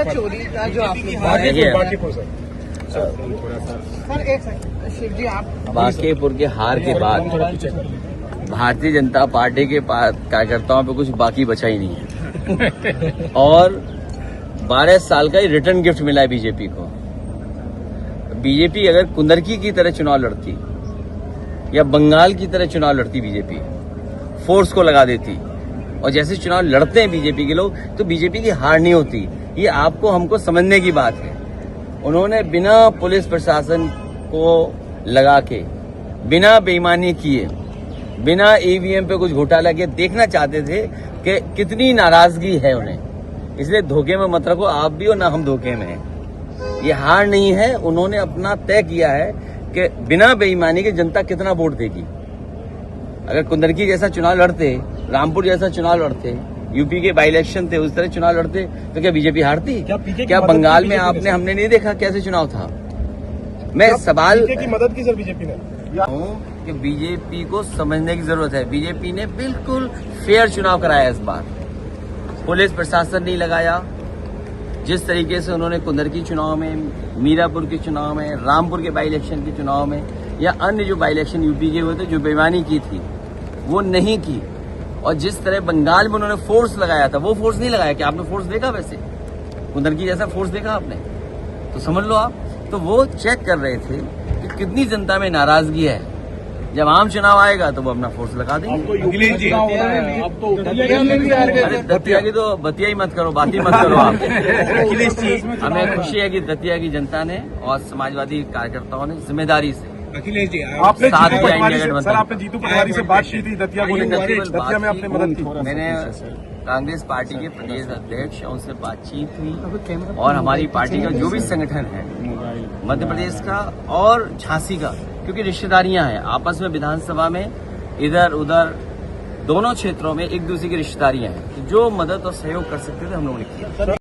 चोरी का जो आपने शिव जी आप बांकीपुर के हार के बाद भारतीय जनता पार्टी के कार्यकर्ताओं पे कुछ बाकी बचा ही नहीं है और 12 साल का ही रिटर्न गिफ्ट मिला है बीजेपी को। बीजेपी अगर कुंदरकी की तरह चुनाव लड़ती या बंगाल की तरह चुनाव लड़ती, बीजेपी फोर्स को लगा देती और जैसे चुनाव लड़ते हैं बीजेपी के लोग, तो बीजेपी की हार नहीं होती। ये आपको हमको समझने की बात है। उन्होंने बिना पुलिस प्रशासन को लगा के, बिना बेईमानी किए, बिना ईवीएम पे कुछ घोटाला किए देखना चाहते थे कि कितनी नाराजगी है उन्हें। इसलिए धोखे में मत रखो आप भी और ना हम धोखे में हैं। ये हार नहीं है। उन्होंने अपना तय किया है कि बिना बेईमानी के जनता कितना वोट देगी। अगर कुंदरकी जैसा चुनाव लड़ते, रामपुर जैसा चुनाव लड़ते, यूपी के बाई इलेक्शन थे उस तरह चुनाव लड़ते, तो क्या बीजेपी हारती? क्या बंगाल में हमने नहीं देखा कैसे चुनाव था? मैं सवाल की मदद की सर बीजेपी ने कि बीजेपी को समझने की जरूरत है। बीजेपी ने बिल्कुल फेयर चुनाव कराया इस बार। पुलिस प्रशासन नहीं लगाया। जिस तरीके से उन्होंने कुंदरकी चुनाव में, मीरापुर के चुनाव में, रामपुर के बाई इलेक्शन के चुनाव में या अन्य जो बाई इलेक्शन यूपी के हुए थे, जो बेईमानी की थी वो नहीं की। और जिस तरह बंगाल में उन्होंने फोर्स लगाया था, वो फोर्स नहीं लगाया। कि आपने फोर्स देखा? वैसे कुंदरकी जैसा फोर्स देखा आपने? तो समझ लो आप। तो वो चेक कर रहे थे कि कितनी जनता में नाराजगी है। जब आम चुनाव आएगा तो वो अपना फोर्स लगा देंगे। अरे दतिया की तो बतिया ही मत करो, बात ही मत करो आप। हमें खुशी है कि दतिया की जनता ने और समाजवादी कार्यकर्ताओं ने जिम्मेदारी से अखिलेश जी आपने जीतू पटवारी से बात की थी, दतिया में आपने मदद की। मैंने कांग्रेस पार्टी के प्रदेश अध्यक्ष उनसे बातचीत हुई और हमारी पार्टी का जो भी संगठन है मध्य प्रदेश का और झांसी का, क्योंकि रिश्तेदारियां हैं आपस में, विधानसभा में इधर उधर दोनों क्षेत्रों में एक दूसरे की रिश्तेदारियां हैं, जो मदद और सहयोग कर सकते थे हम लोगों ने किया।